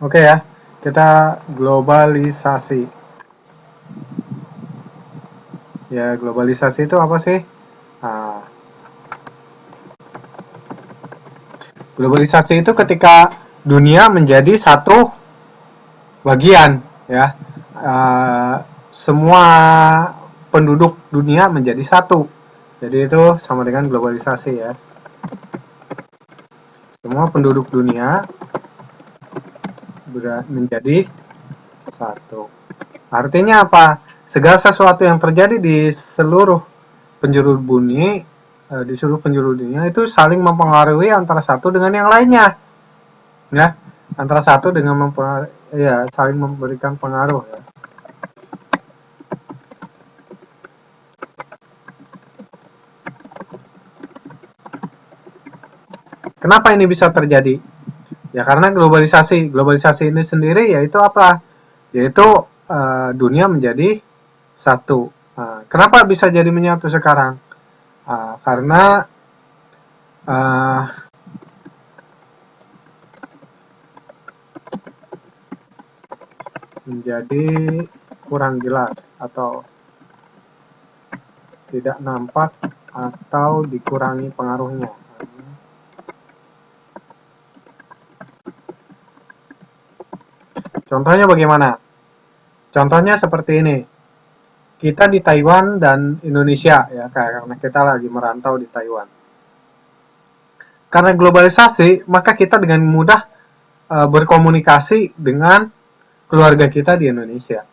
Oke ya, kita globalisasi. Ya, globalisasi itu apa sih? Nah, globalisasi itu ketika dunia menjadi satu bagian, ya. Eh, Semua penduduk dunia menjadi satu. Jadi itu sama dengan globalisasi ya. Semua penduduk dunia menjadi satu. Artinya apa? Segala sesuatu yang terjadi di seluruh penjuru bumi, di seluruh penjuru dunia itu saling mempengaruhi antara satu dengan yang lainnya, ya. Antara satu dengan mempengaruhi, ya, saling memberikan pengaruh. Ya. Kenapa ini bisa terjadi? Ya karena globalisasi. Globalisasi ini sendiri yaitu apa? Yaitu dunia menjadi satu. Kenapa bisa jadi menyatu sekarang? Karena uh, menjadi kurang jelas atau tidak nampak atau dikurangi pengaruhnya. Contohnya bagaimana? Contohnya seperti ini. Kita di Taiwan dan Indonesia ya, karena kita lagi merantau di Taiwan. Karena globalisasi, maka kita dengan mudah berkomunikasi dengan keluarga kita di Indonesia.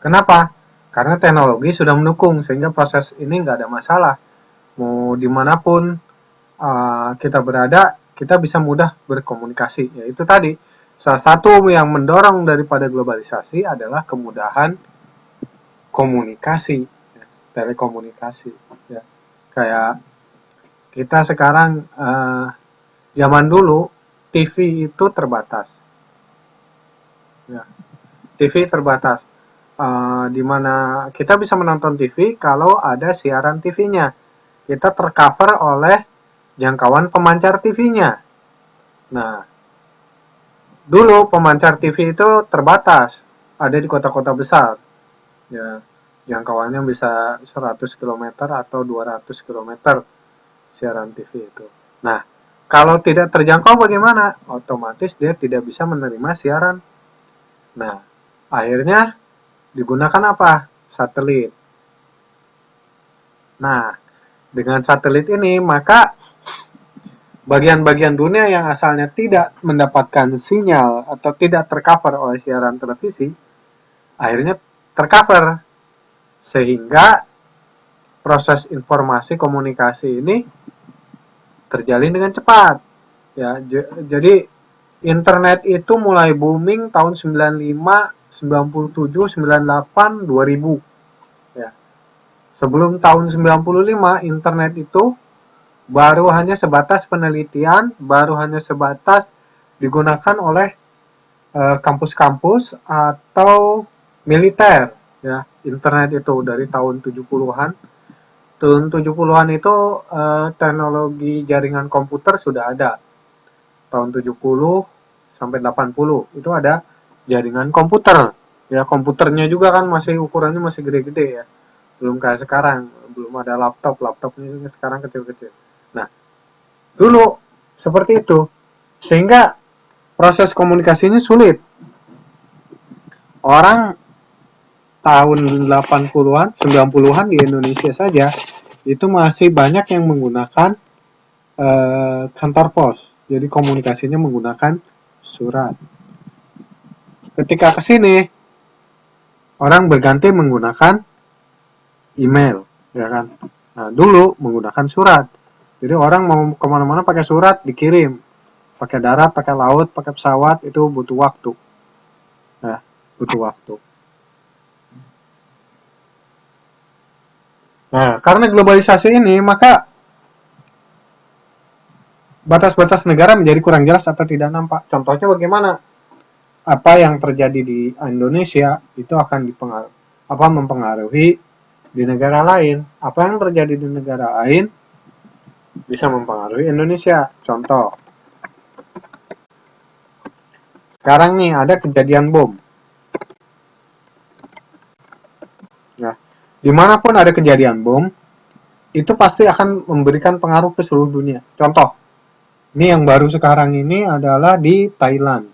Kenapa? Karena teknologi sudah mendukung sehingga proses ini nggak ada masalah. Mau dimanapun kita berada, kita bisa mudah berkomunikasi. Yaitu tadi, salah satu yang mendorong daripada globalisasi adalah kemudahan komunikasi, ya, telekomunikasi. Ya. Kayak kita sekarang, zaman dulu TV itu terbatas. Ya. TV terbatas. Di mana kita bisa menonton TV kalau ada siaran TV-nya. Kita tercover oleh jangkauan pemancar TV-nya. Nah, dulu pemancar TV itu terbatas, ada di kota-kota besar. Ya, jangkauannya bisa 100 km atau 200 km siaran TV itu. Nah, kalau tidak terjangkau bagaimana? Otomatis dia tidak bisa menerima siaran. Nah, akhirnya digunakan apa? Satelit. Nah, dengan satelit ini maka bagian-bagian dunia yang asalnya tidak mendapatkan sinyal atau tidak tercover oleh siaran televisi, akhirnya tercover sehingga proses informasi komunikasi ini terjalin dengan cepat. Ya, jadi internet itu mulai booming tahun 95, 97, 98, 2000. Ya. Sebelum tahun 95 internet itu baru hanya sebatas penelitian, baru hanya sebatas digunakan oleh kampus-kampus atau militer, ya. Internet itu dari tahun 70-an. Tahun 70-an itu teknologi jaringan komputer sudah ada. Tahun 70 sampai 80 itu ada jaringan komputer. Ya, komputernya juga kan masih ukurannya masih gede-gede ya. Belum kayak sekarang, belum ada laptop. Laptopnya sekarang kecil-kecil. Nah, dulu seperti itu. Sehingga proses komunikasinya sulit. Orang tahun 80-an, 90-an di Indonesia saja itu masih banyak yang menggunakan kantor pos. Jadi komunikasinya menggunakan surat. Ketika ke sini orang berganti menggunakan email, ya kan? Nah, dulu menggunakan surat. Jadi orang mau kemana-mana pakai surat dikirim, pakai darat, pakai laut, pakai pesawat itu butuh waktu. Nah, butuh waktu. Nah, karena globalisasi ini, maka batas-batas negara menjadi kurang jelas atau tidak nampak. Contohnya bagaimana? Apa yang terjadi di Indonesia itu akan mempengaruhi di negara lain. Apa yang terjadi di negara lain bisa mempengaruhi Indonesia. Contoh, Sekarang nih ada kejadian bom. Ya, dimanapun ada kejadian bom, itu pasti akan memberikan pengaruh ke seluruh dunia. Contoh, ini yang baru sekarang ini adalah di Thailand.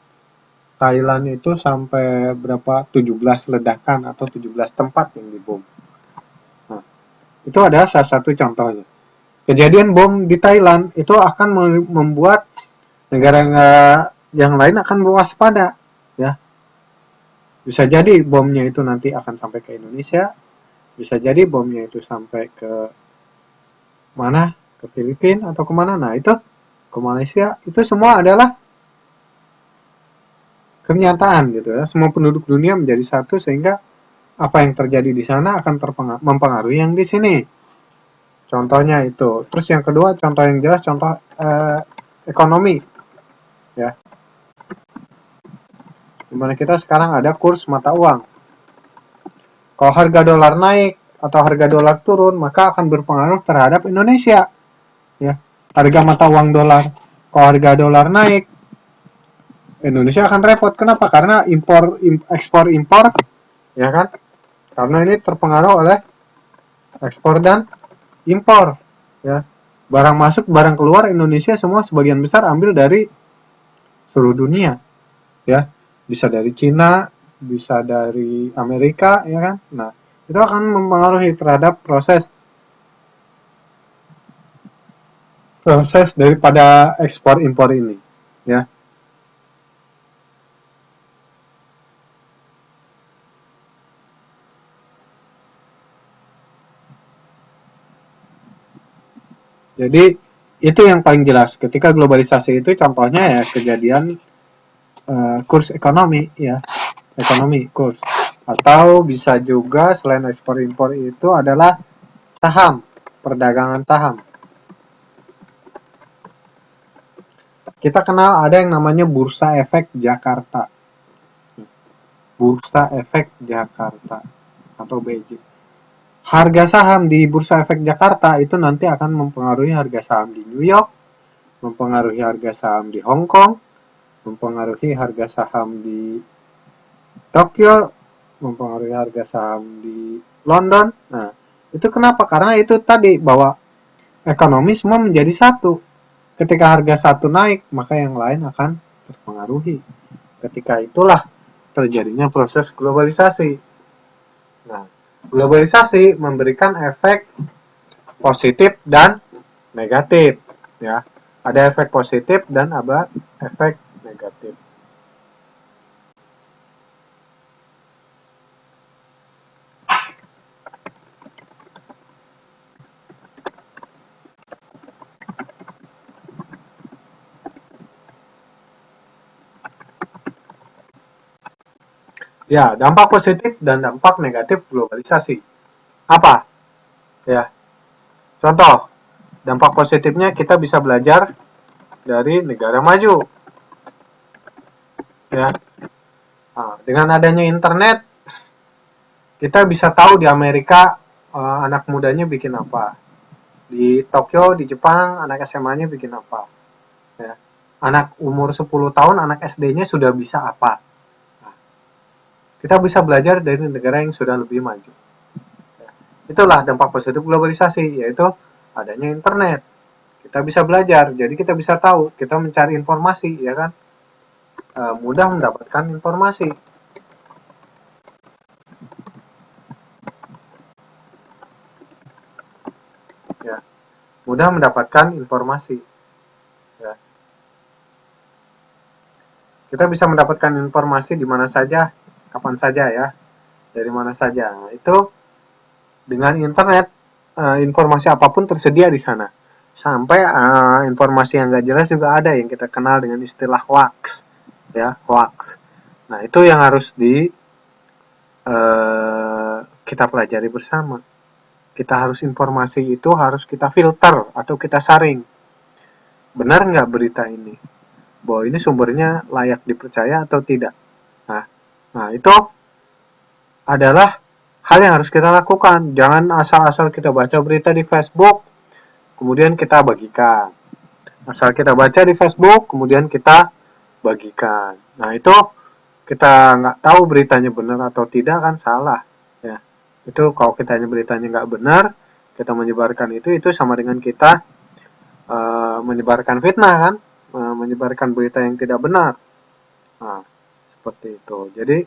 Thailand itu sampai berapa 17 ledakan atau 17 tempat yang dibom. Nah, itu adalah salah satu contohnya. Kejadian bom di Thailand itu akan membuat negara yang lain akan waspada, ya. Bisa jadi bomnya itu nanti akan sampai ke Indonesia, bisa jadi bomnya itu sampai ke mana? Ke Filipina atau kemana? Nah itu ke Malaysia. Itu semua adalah kenyataan gitu ya. Semua penduduk dunia menjadi satu sehingga apa yang terjadi di sana akan mempengaruhi yang di sini. Contohnya itu. Terus yang kedua, contoh yang jelas, contoh ekonomi, ya. Dimana kita sekarang ada kurs mata uang. Kalau harga dolar naik atau harga dolar turun, maka akan berpengaruh terhadap Indonesia, ya. Harga mata uang dolar. Kalau harga dolar naik, Indonesia akan repot. Kenapa? Karena ekspor impor, ya kan? Karena ini terpengaruh oleh ekspor dan impor, ya. Barang masuk, barang keluar Indonesia semua sebagian besar ambil dari seluruh dunia, ya. Bisa dari Cina, bisa dari Amerika, ya kan? Nah, itu akan mempengaruhi terhadap proses daripada ekspor impor ini, ya. Jadi itu yang paling jelas ketika globalisasi itu contohnya ya kejadian kurs ekonomi, ya, ekonomi kurs, atau bisa juga selain ekspor impor itu adalah saham, perdagangan saham. Kita kenal ada yang namanya Bursa Efek Jakarta, Bursa Efek Jakarta atau BJ. Harga saham di Bursa Efek Jakarta itu nanti akan mempengaruhi harga saham di New York, mempengaruhi harga saham di Hong Kong, mempengaruhi harga saham di Tokyo, mempengaruhi harga saham di London. Nah, itu kenapa? Karena itu tadi bahwa ekonomi semua menjadi satu. Ketika harga satu naik, maka yang lain akan terpengaruhi. Ketika itulah terjadinya proses globalisasi. Nah, globalisasi memberikan efek positif dan negatif, ya. Ada efek positif dan ada efek negatif. Ya, dampak positif dan dampak negatif globalisasi. Apa? Ya, contoh, dampak positifnya kita bisa belajar dari negara maju. Ya, nah, dengan adanya internet, kita bisa tahu di Amerika anak mudanya bikin apa. Di Tokyo, di Jepang, anak SMA-nya bikin apa. Ya. Anak umur 10 tahun, anak SD-nya sudah bisa apa. Nah, kita bisa belajar dari negara yang sudah lebih maju. Ya. Itulah dampak positif globalisasi, yaitu adanya internet. Kita bisa belajar, jadi kita bisa tahu, kita mencari informasi, ya kan? Mudah mendapatkan informasi. Ya, mudah mendapatkan informasi. Ya. Kita bisa mendapatkan informasi di mana saja, kapan saja ya, dari mana saja. Nah, itu dengan internet, informasi apapun tersedia di sana. Sampai informasi yang nggak jelas juga ada yang kita kenal dengan istilah hoax, ya, hoax. Nah, itu yang harus kita pelajari bersama. Kita harus informasi itu harus kita filter atau kita saring. Benar nggak berita ini? Bahwa ini sumbernya layak dipercaya atau tidak? Nah, itu adalah hal yang harus kita lakukan. Jangan asal-asal kita baca berita di Facebook, kemudian kita bagikan. Asal kita baca di Facebook, kemudian kita bagikan. Nah, itu kita nggak tahu beritanya benar atau tidak kan salah. Ya, itu kalau beritanya nggak benar, kita menyebarkan itu sama dengan kita menyebarkan fitnah kan, menyebarkan berita yang tidak benar. Nah, seperti itu. Jadi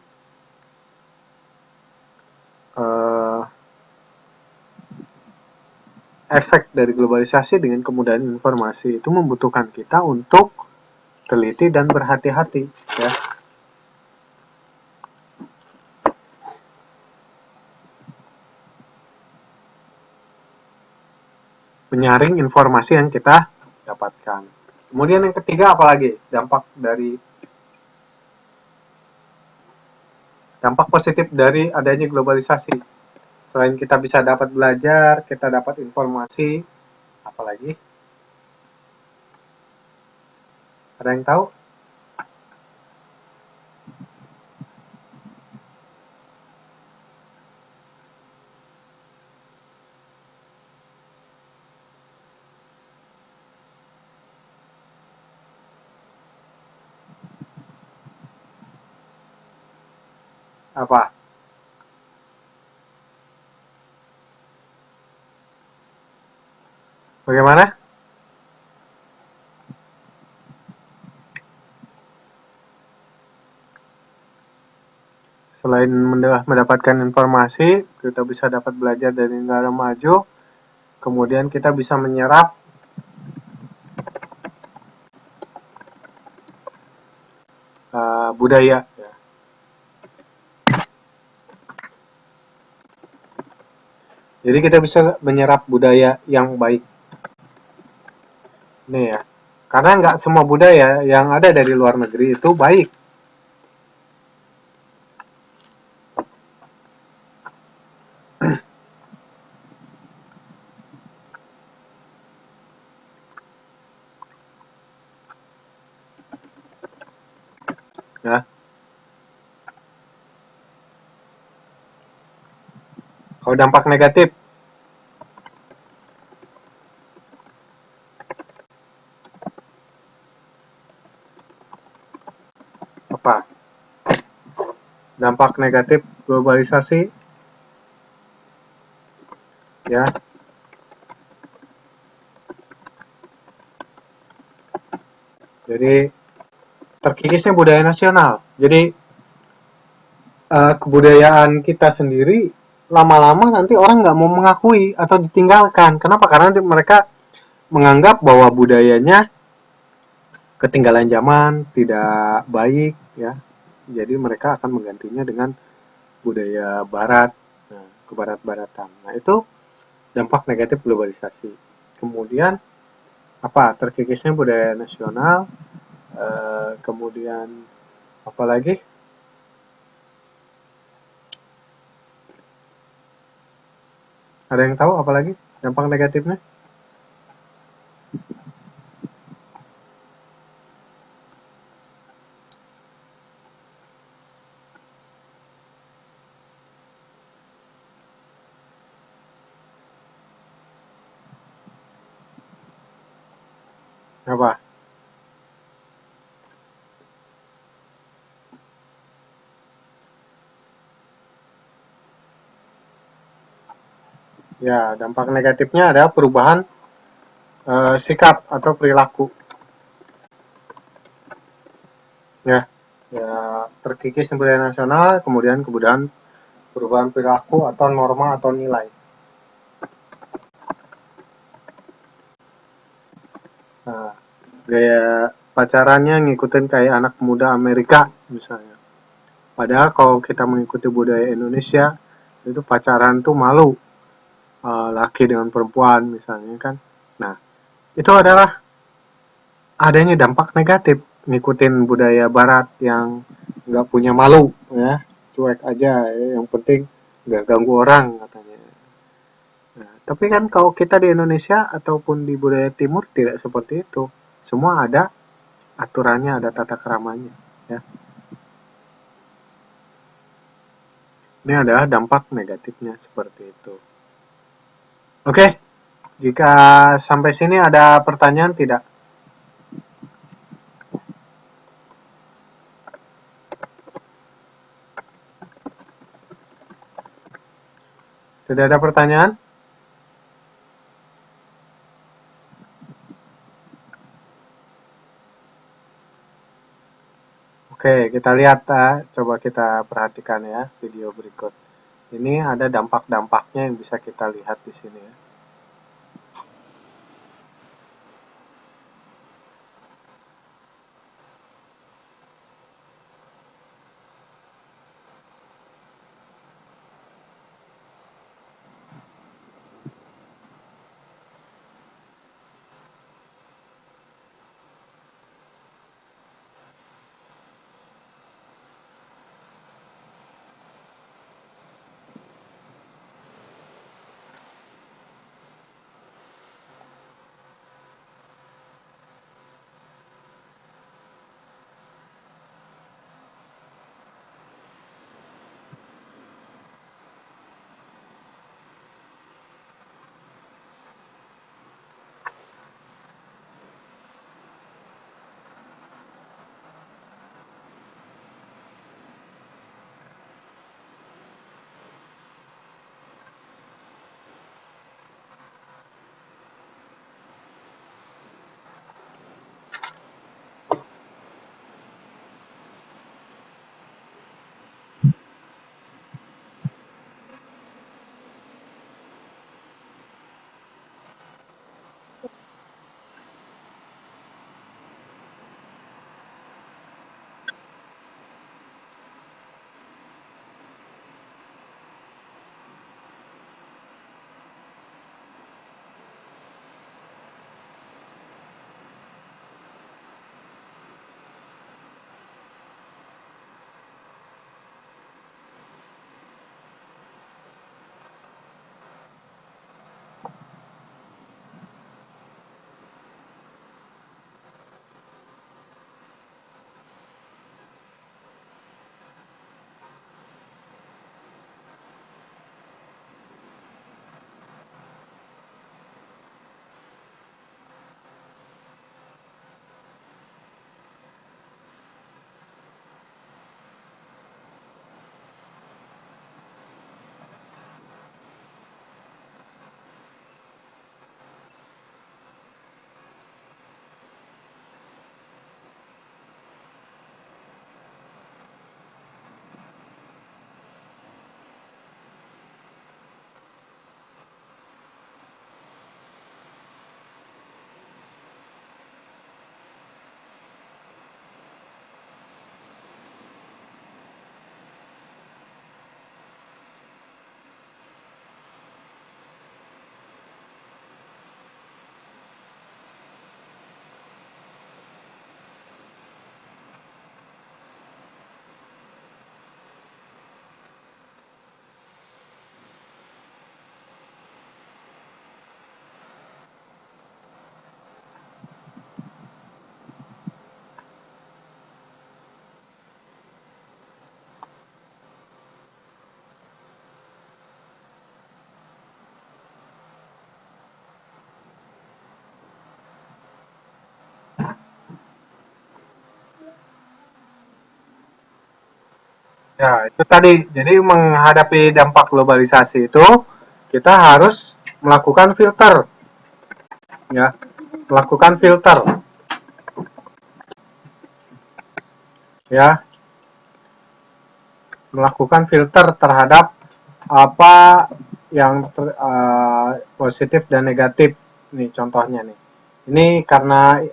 efek dari globalisasi dengan kemudahan informasi itu membutuhkan kita untuk teliti dan berhati-hati, ya. Menyaring informasi yang kita dapatkan. Kemudian yang ketiga apalagi? Dampak positif dari adanya globalisasi. Selain kita bisa dapat belajar, kita dapat informasi, apalagi? Ada yang tahu? Apa? Bagaimana? Selain mendapatkan informasi, kita bisa dapat belajar dari negara maju, kemudian kita bisa menyerap budaya. Jadi kita bisa menyerap budaya yang baik. Nih ya, karena nggak semua budaya yang ada dari luar negeri itu baik. Ya. Kalau dampak negatif, apa? Dampak negatif globalisasi, ya. Jadi terkikisnya budaya nasional. Jadi kebudayaan kita sendiri lama-lama nanti orang nggak mau mengakui atau ditinggalkan. Kenapa? Karena mereka menganggap bahwa budayanya ketinggalan zaman, tidak baik, ya. Jadi mereka akan menggantinya dengan budaya barat, nah, kebarat-baratan. Nah, itu dampak negatif globalisasi. Kemudian apa? Terkikisnya budaya nasional, kemudian apa lagi? Ada yang tahu apa lagi dampak negatifnya? Apa? Ya, dampak negatifnya ada perubahan sikap atau perilaku. Ya, ya terkikis budaya nasional, kemudian perubahan perilaku atau norma atau nilai. Nah, gaya pacarannya ngikutin kayak anak muda Amerika misalnya. Padahal kalau kita mengikuti budaya Indonesia, itu pacaran tuh malu, laki dengan perempuan misalnya kan. Nah, itu adalah adanya dampak negatif ngikutin budaya Barat yang nggak punya malu, ya, cuek aja, ya. Yang penting nggak ganggu orang katanya. Nah, tapi kan kalau kita di Indonesia ataupun di budaya Timur tidak seperti itu. Semua ada aturannya, ada tata keramanya, ya. Ini adalah dampak negatifnya seperti itu. Oke, jika sampai sini ada pertanyaan tidak? Sudah ada pertanyaan? Oke, kita lihat, coba kita perhatikan ya video berikut. Ini ada dampak-dampaknya yang bisa kita lihat di sini ya. Ya, itu tadi. Jadi menghadapi dampak globalisasi itu kita harus melakukan filter, ya, melakukan filter, ya, melakukan filter terhadap apa yang positif dan negatif. Nih contohnya nih. Ini karena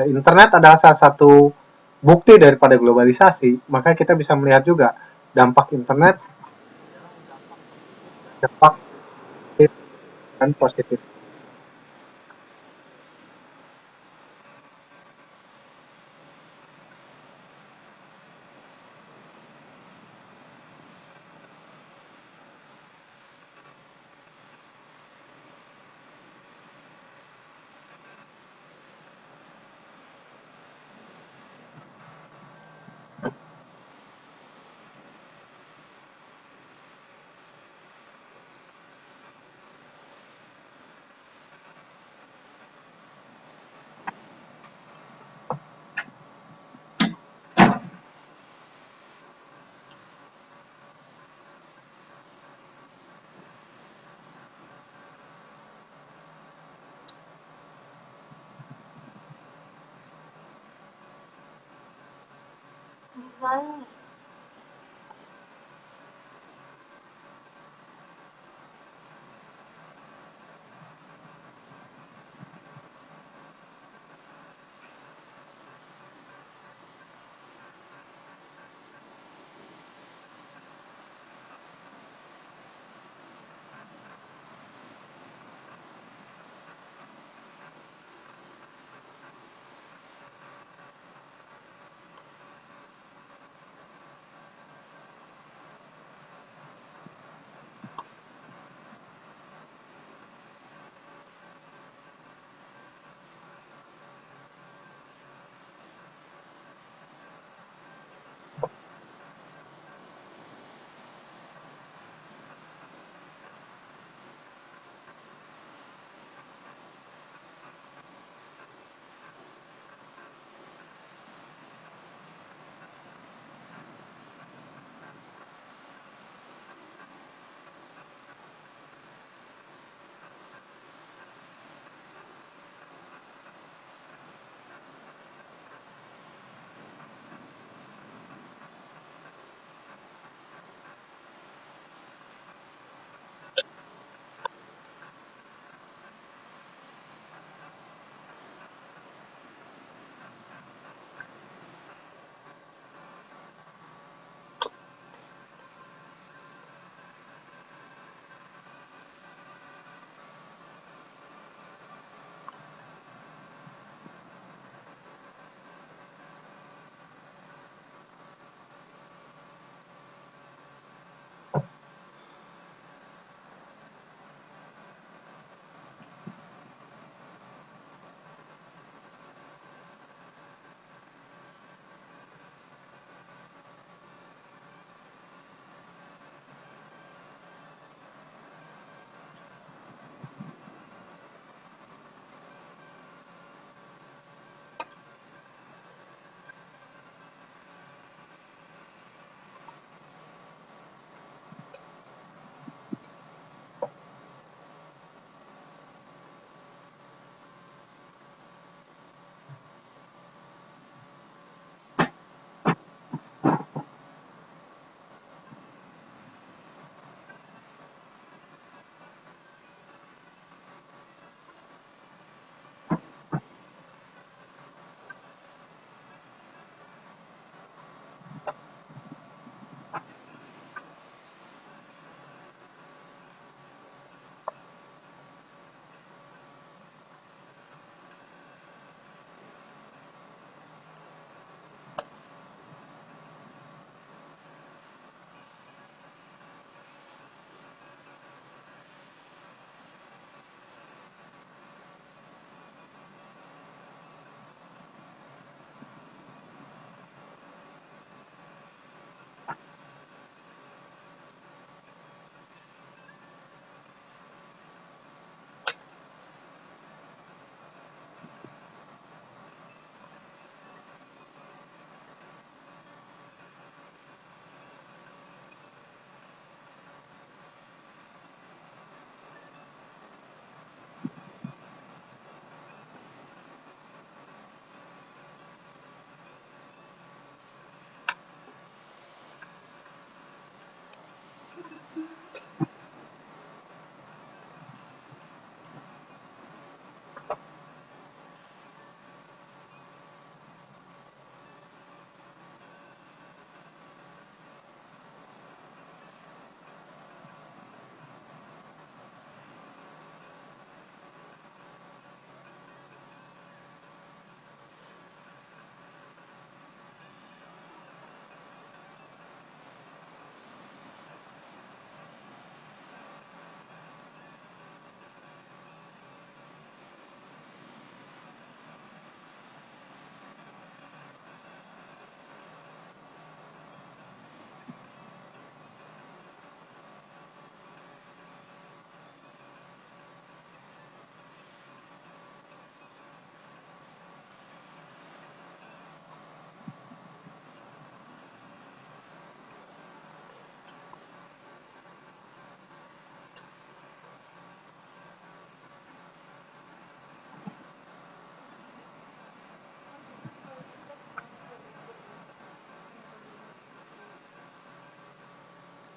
internet adalah salah satu bukti daripada globalisasi, maka kita bisa melihat juga dampak internet, dampak negatif dan positif.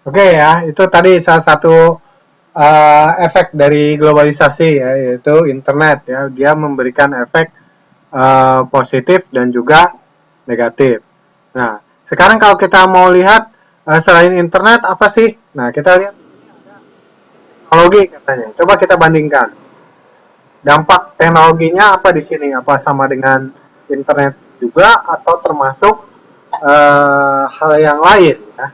Oke ya, itu tadi salah satu efek dari globalisasi ya, yaitu internet ya. Dia memberikan efek positif dan juga negatif. Nah, sekarang kalau kita mau lihat selain internet apa sih? Nah, kita lihat teknologi katanya. Coba kita bandingkan. Dampak teknologinya apa di sini? Apa sama dengan internet juga atau termasuk hal yang lain ya?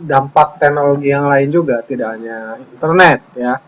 Dampak teknologi yang lain juga, tidak hanya internet ya.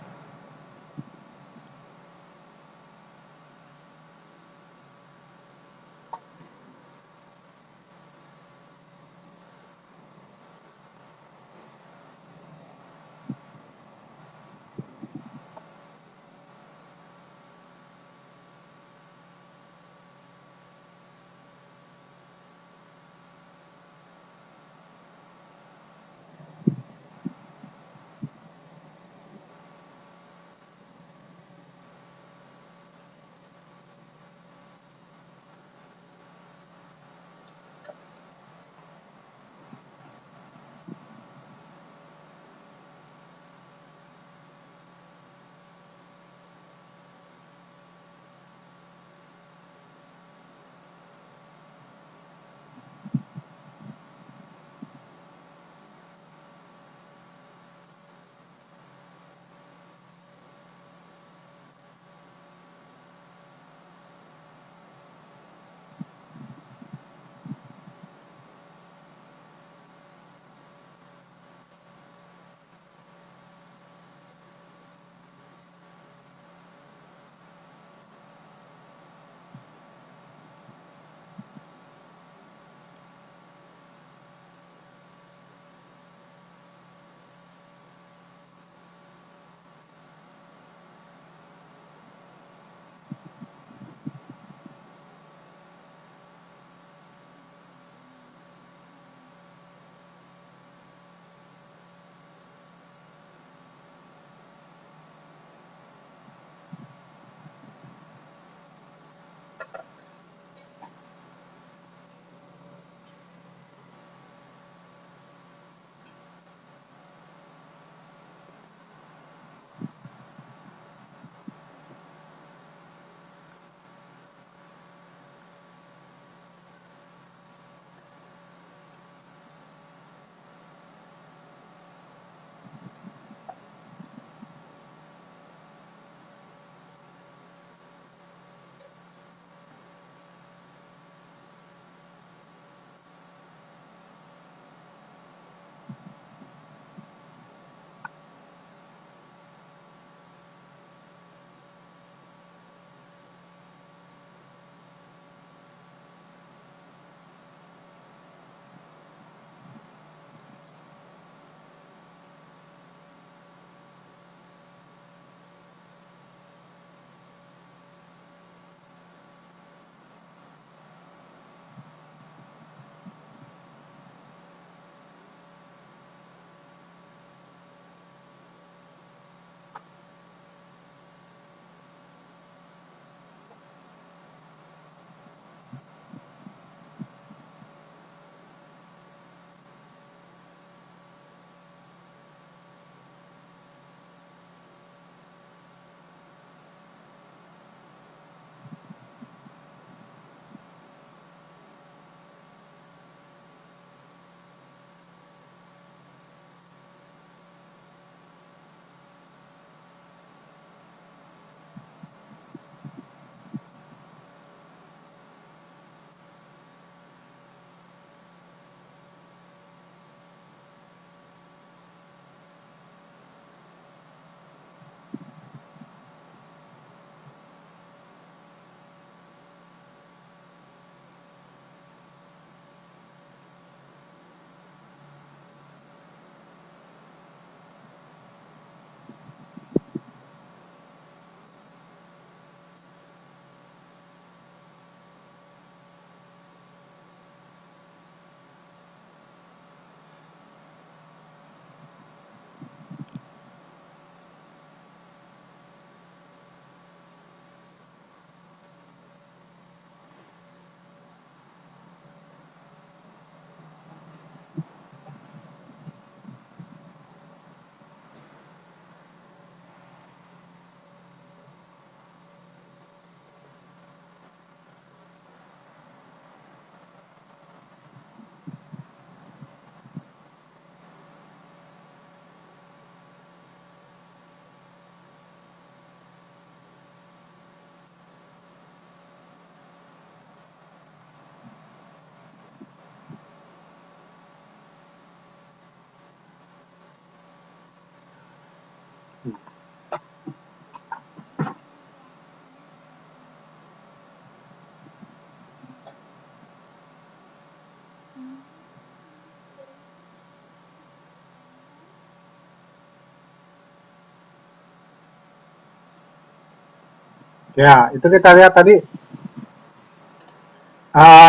Ya, itu kita lihat tadi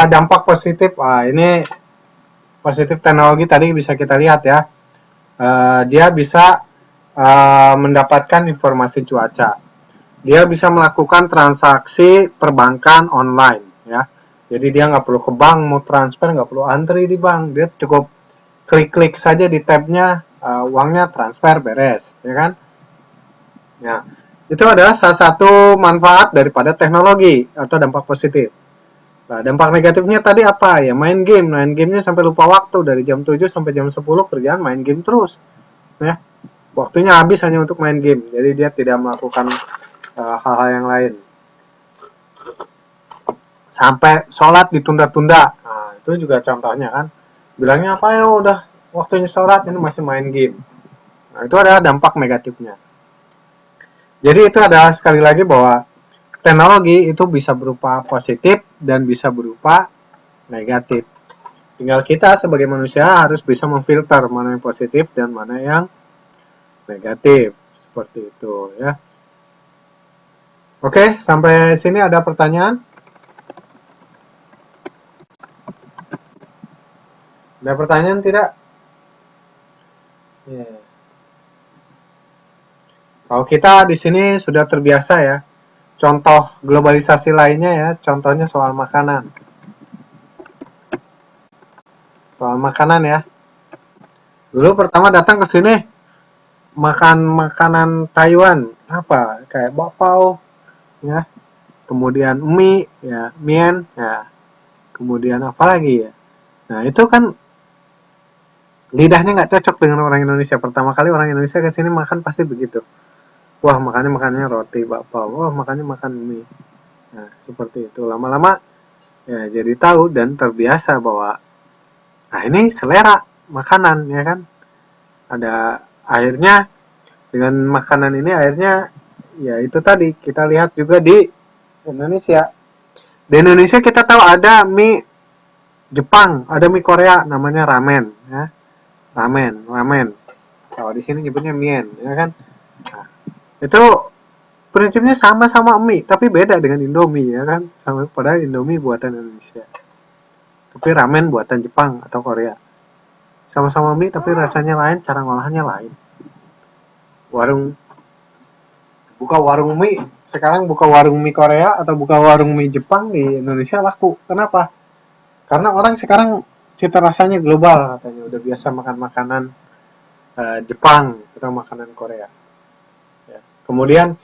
dampak positif. Ini positif teknologi tadi bisa kita lihat ya. Dia bisa mendapatkan informasi cuaca. Dia bisa melakukan transaksi perbankan online ya. Jadi dia nggak perlu ke bank mau transfer, nggak perlu antri di bank. Dia cukup klik-klik saja di tabnya, uangnya transfer beres, ya kan? Ya, itu adalah salah satu manfaat daripada teknologi atau dampak positif. Nah, dampak negatifnya tadi apa? Ya main game. Main gamenya sampai lupa waktu. Dari jam 7 sampai jam 10 kerjaan main game terus. Ya, waktunya habis hanya untuk main game. Jadi dia tidak melakukan hal-hal yang lain. Sampai sholat ditunda-tunda. Nah, itu juga contohnya kan. Bilangnya apa ya udah waktunya sholat ini masih main game. Nah, itu adalah dampak negatifnya. Jadi itu adalah sekali lagi bahwa teknologi itu bisa berupa positif dan bisa berupa negatif. Tinggal kita sebagai manusia harus bisa memfilter mana yang positif dan mana yang negatif. Seperti itu ya. Oke, sampai sini ada pertanyaan? Ada pertanyaan tidak? Yeah. Kalau kita di sini sudah terbiasa ya. Contoh globalisasi lainnya ya, contohnya soal makanan. Soal makanan ya. Dulu pertama datang ke sini makan makanan Taiwan apa kayak bakpao ya, kemudian mie ya, mien ya, kemudian apa lagi ya. Nah, itu kan lidahnya nggak cocok dengan orang Indonesia. Pertama kali orang Indonesia ke sini makan pasti begitu. Wah, makannya roti bakpao. Wah, makannya makan mie. Nah, seperti itu. Lama-lama ya jadi tahu dan terbiasa bahwa ini selera makanan ya kan. Ada akhirnya dengan makanan ini akhirnya ya itu tadi kita lihat juga di Indonesia. Di Indonesia kita tahu ada mie Jepang, ada mie Korea namanya ramen ya. Ramen. Kalau di sini nyebutnya mien ya kan. Nah, itu prinsipnya sama-sama mie, tapi beda dengan Indomie ya kan. Sama padahal Indomie buatan Indonesia. Tapi ramen buatan Jepang atau Korea. Sama-sama mie tapi rasanya lain, cara ngolahannya lain. Warung buka warung mie, sekarang buka warung mie Korea atau buka warung mie Jepang di Indonesia laku. Kenapa? Karena orang sekarang cita rasanya global katanya, udah biasa makan makanan Jepang atau makanan Korea. Ya. Kemudian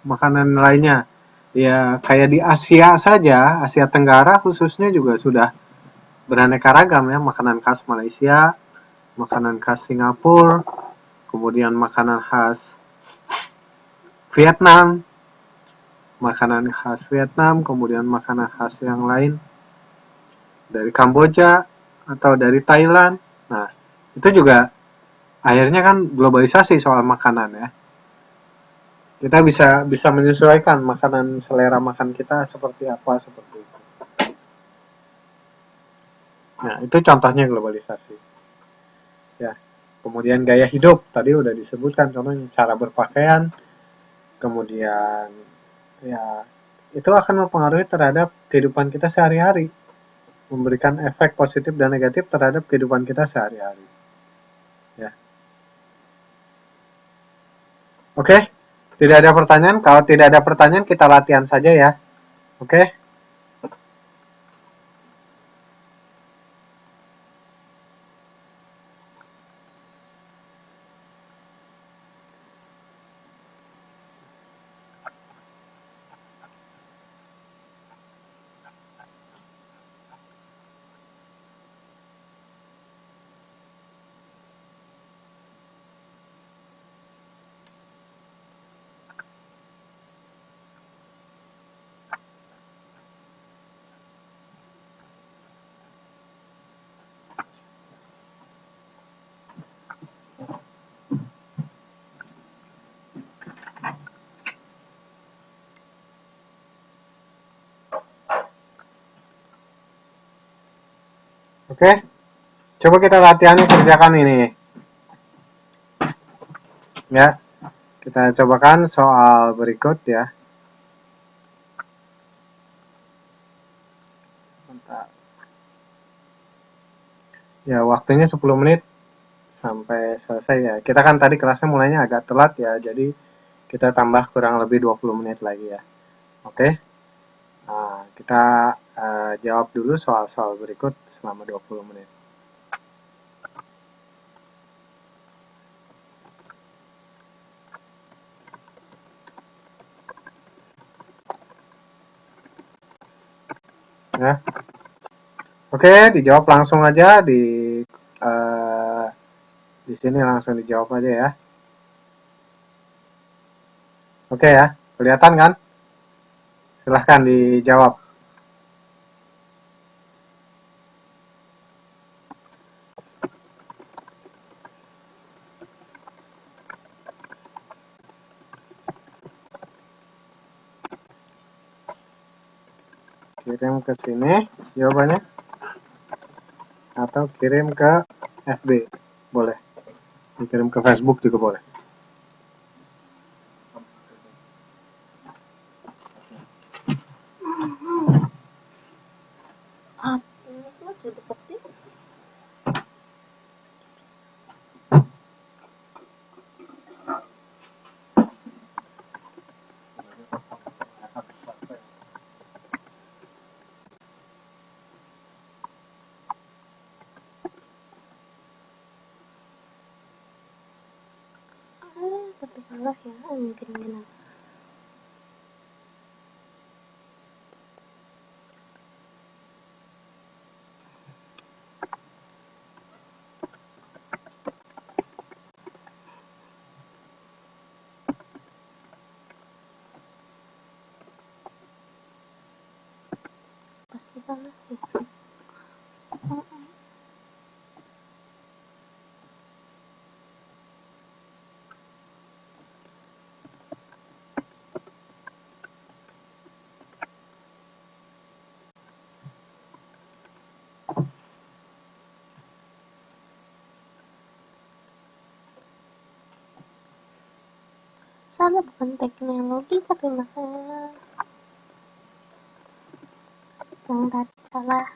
makanan lainnya, ya kayak di Asia saja, Asia Tenggara khususnya juga sudah beraneka ragam ya, makanan khas Malaysia, makanan khas Singapura, kemudian makanan khas Vietnam, kemudian makanan khas yang lain dari Kamboja atau dari Thailand. Nah, itu juga akhirnya kan globalisasi soal makanan ya. Kita bisa menyesuaikan makanan selera makan kita seperti apa seperti itu. Nah, itu contohnya globalisasi. Ya. Kemudian gaya hidup tadi udah disebutkan contohnya cara berpakaian, kemudian ya itu akan mempengaruhi terhadap kehidupan kita sehari-hari, memberikan efek positif dan negatif terhadap kehidupan kita sehari-hari. Ya. Oke, tidak ada pertanyaan. Kalau tidak ada pertanyaan, kita latihan saja ya. Oke. Oke, coba kita latihan kerjakan ini. Ya, kita cobakan soal berikut ya. Bentar. Ya, waktunya 10 menit sampai selesai ya. Kita kan tadi kelasnya mulainya agak telat ya, jadi kita tambah kurang lebih 20 menit lagi ya. Oke, nah, kita jawab dulu soal-soal berikut selama 20 menit. Ya. Oke, dijawab langsung aja uh, di sini langsung dijawab aja ya. Oke ya, kelihatan kan? Silahkan dijawab. Kirim ke sini jawabannya atau kirim ke FB. Boleh. Dikirim ke Facebook juga boleh. Ini semua sudah bukti. Tapi salah ya, mungkin kenapa. Pasti salah ya. Salah bukan teknologi tapi masalah yang tadi salah.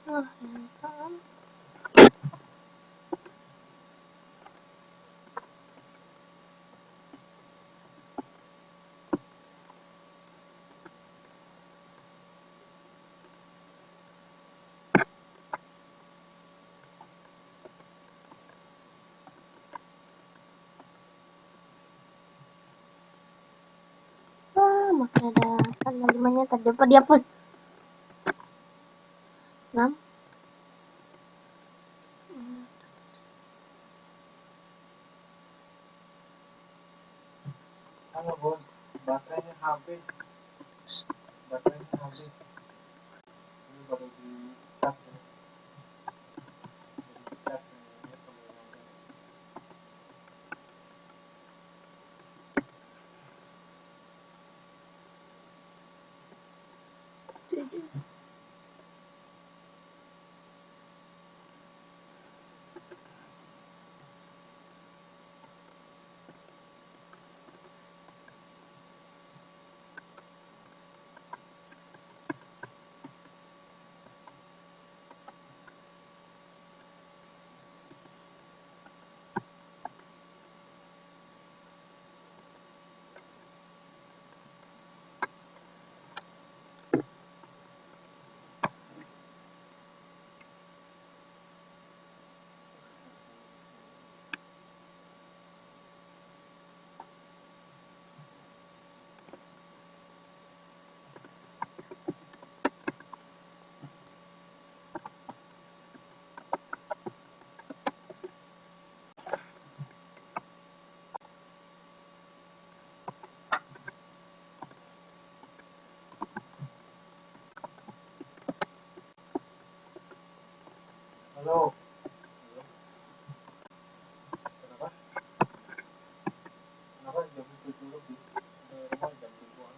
Oh, ya. Wah, makin ada tanda 5-nya tadi apa dihapus? 6. Halo bos, baterainya habis. Baterainya habis. Ini baru di cas ya. Baru di cas ini sambil nyampe. Halo. Kenapa? Kenapa jam 7 lebih? Dari rumah jam 7-an.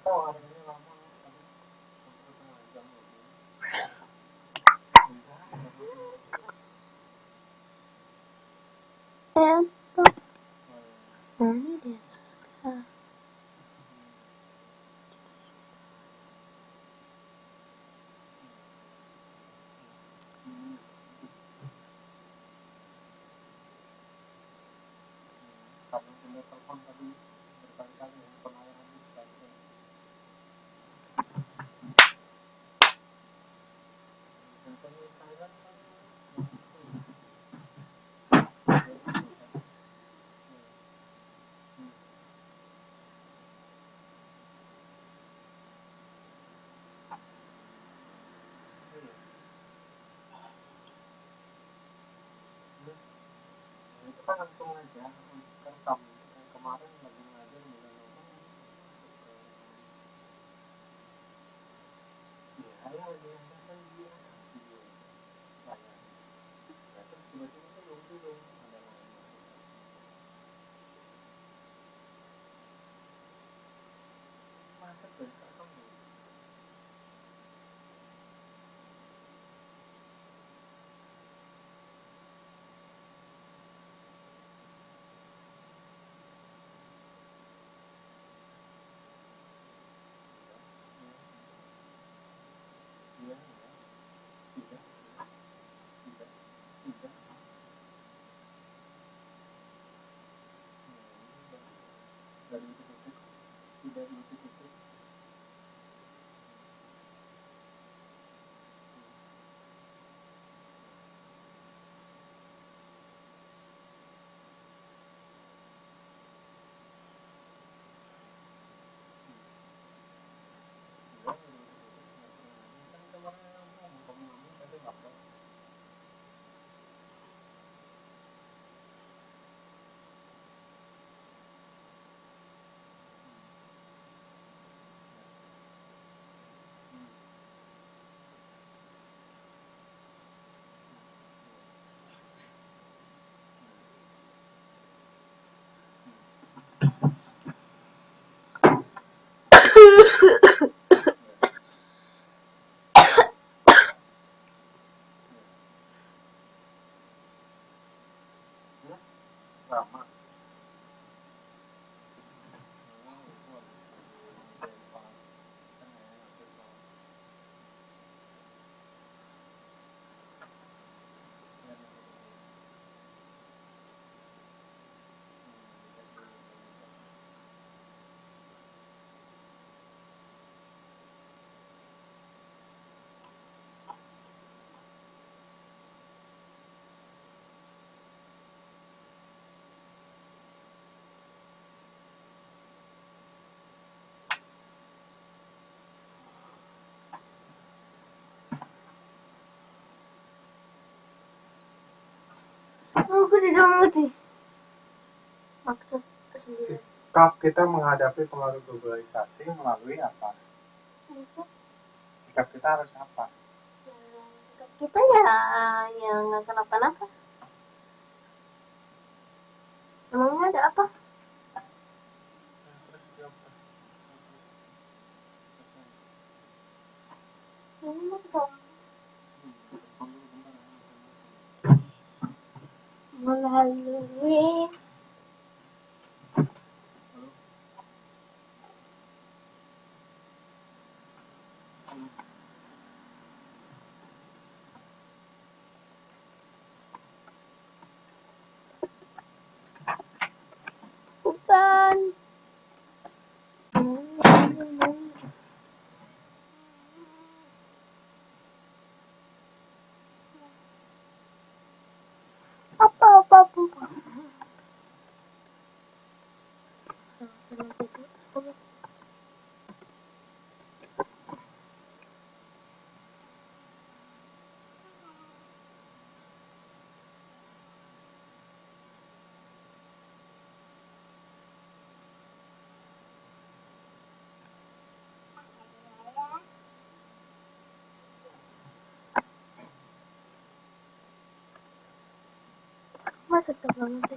tahu hari ini lama tadi setengah jam lebih. Nani desu ka? Karena punya telepon tadi berkali-kali handphone ayah habis tadi. Handphone saya kan itu kan langsung aja kan kamu yang kemarin lagi ngajar mulai ngomong ya saya lagi ngajar kan dia video saya ya terus tiba-tiba belum dulu ada lagi masa tuh kamu iya tidak tidak tidak dari titik tidak di titik kan kemarin ngomong kamu ngomong tadi nggak tahu lama Aku tidak mengerti maksud sendiri. sikap kita menghadapi pengaruh globalisasi melalui apa sikap kita harus apa Kita ya yang nggak kenapa-napa. Emangnya ada apa? terus siapa Ini dong. Melalui bukan. Apa pun. Masa terbang nanti.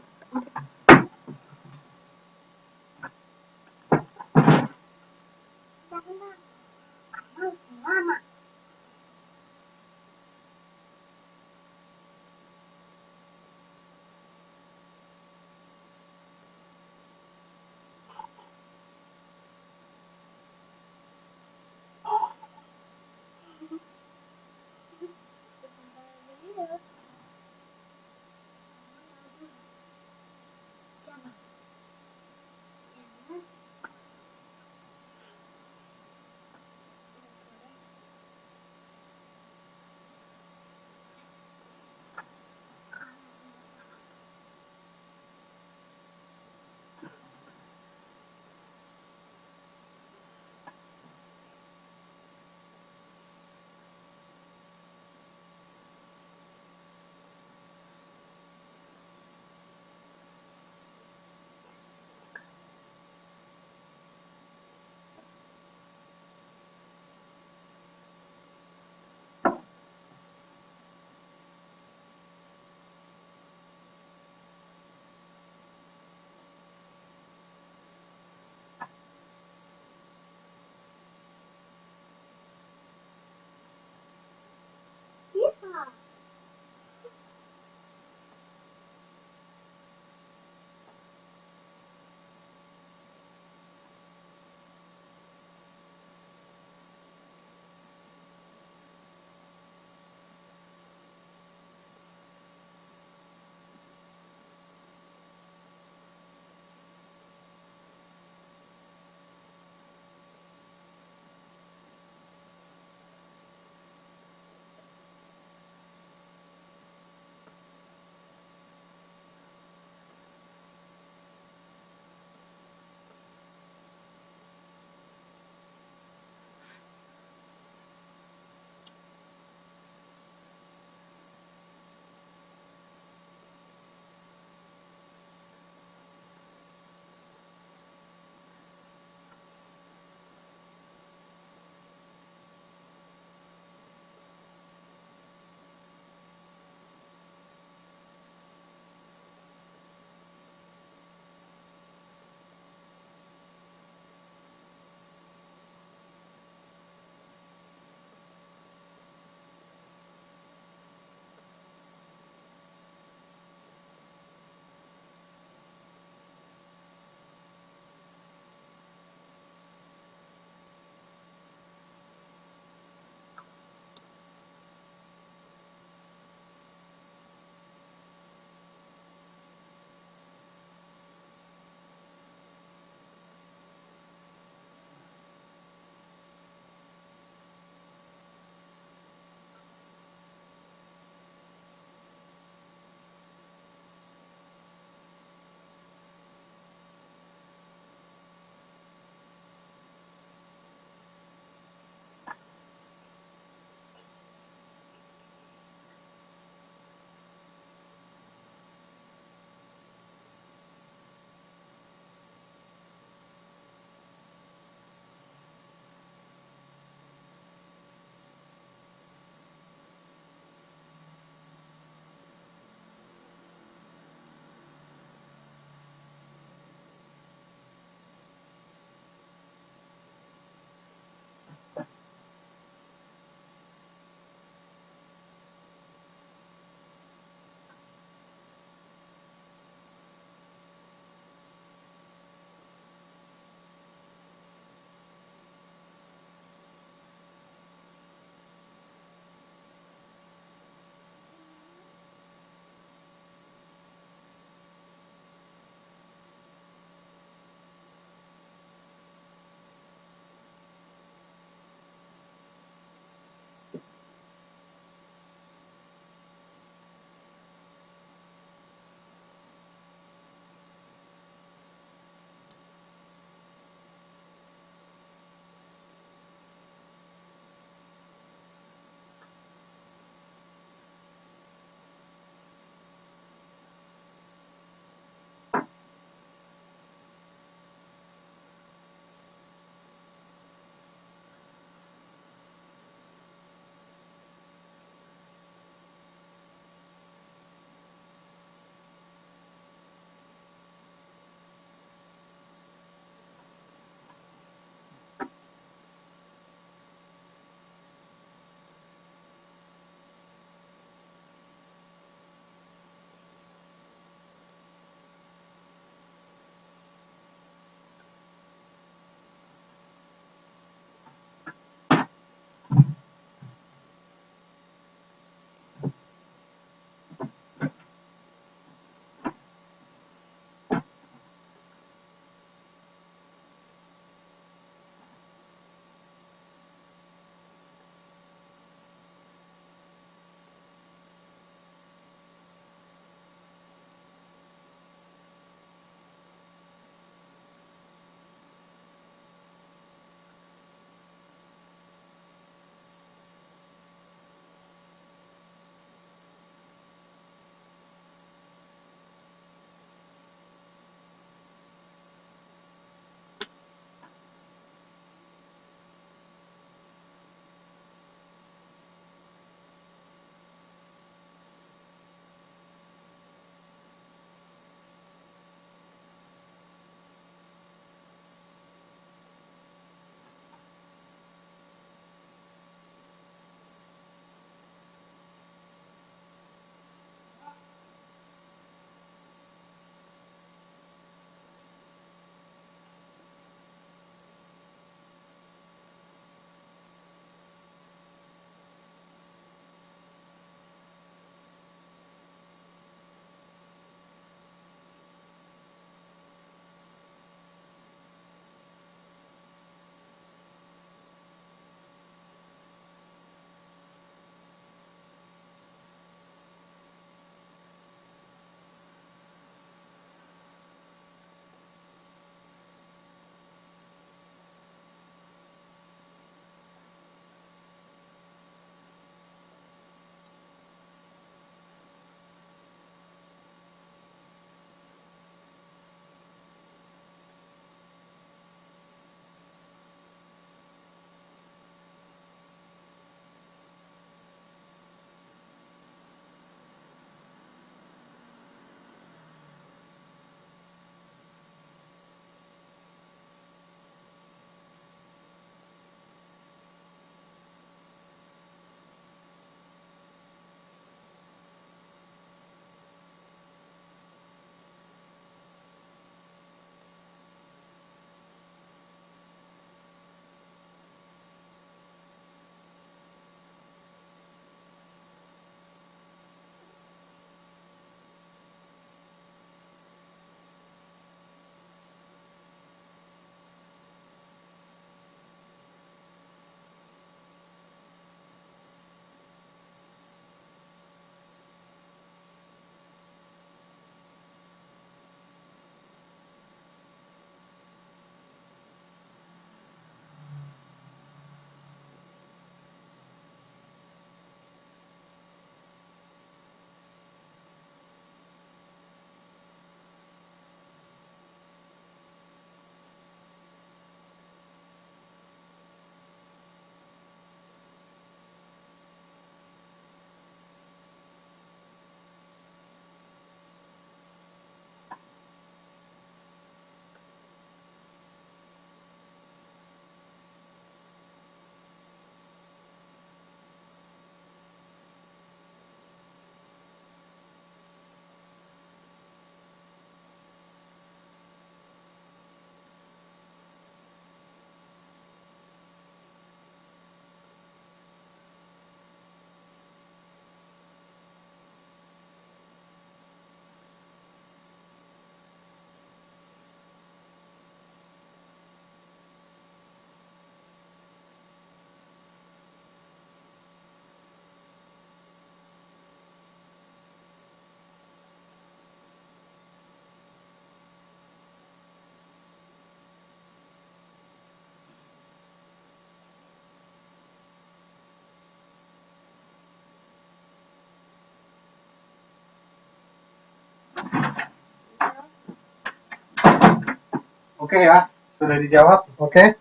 Oke ya, sudah dijawab. Oke.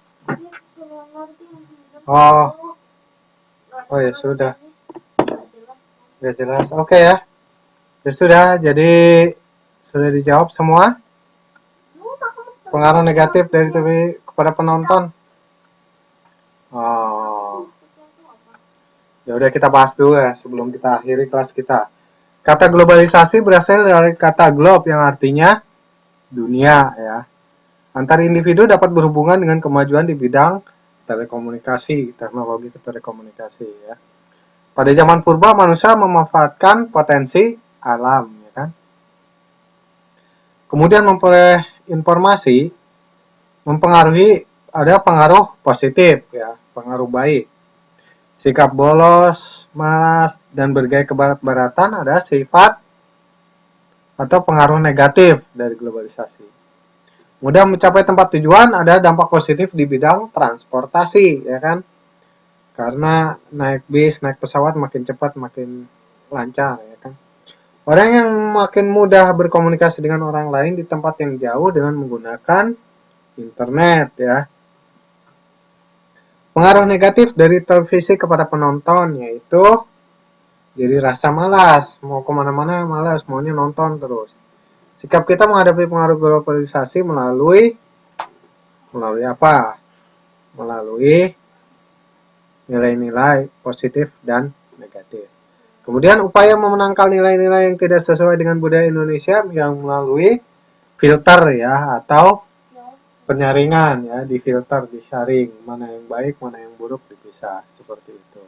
Oh, oh ya sudah. Ya jelas. Oke ya. Ya sudah, jadi sudah dijawab semua. Pengaruh negatif dari TV kepada penonton. Oh, ya udah kita bahas dulu ya sebelum kita akhiri kelas kita. Kata globalisasi berasal dari kata globe yang artinya dunia ya. Antar individu dapat berhubungan dengan kemajuan di bidang telekomunikasi, teknologi telekomunikasi ya. Pada zaman purba manusia memanfaatkan potensi alam ya kan. Kemudian memperoleh informasi mempengaruhi ada pengaruh positif ya, pengaruh baik. Sikap bolos, malas, dan bergaya kebarat-baratan ada sifat atau pengaruh negatif dari globalisasi. Mudah mencapai tempat tujuan ada dampak positif di bidang transportasi, ya kan? Karena naik bis, naik pesawat makin cepat, makin lancar, ya kan? Orang yang makin mudah berkomunikasi dengan orang lain di tempat yang jauh dengan menggunakan internet, ya. Pengaruh negatif dari televisi kepada penonton yaitu jadi rasa malas, mau kemana-mana malas, maunya nonton terus. Sikap kita menghadapi pengaruh globalisasi melalui apa? Melalui nilai-nilai positif dan negatif. Kemudian upaya memenangkan nilai-nilai yang tidak sesuai dengan budaya Indonesia yang melalui filter ya atau penyaringan ya, difilter, disaring, mana yang baik, mana yang buruk dipisah seperti itu.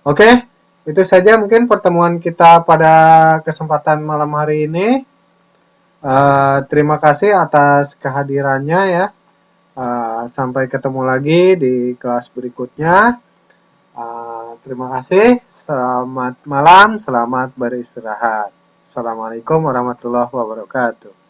Oke, itu saja mungkin pertemuan kita pada kesempatan malam hari ini. Terima kasih atas kehadirannya ya. Sampai ketemu lagi di kelas berikutnya. Terima kasih. Selamat malam, selamat beristirahat. Assalamualaikum warahmatullahi wabarakatuh.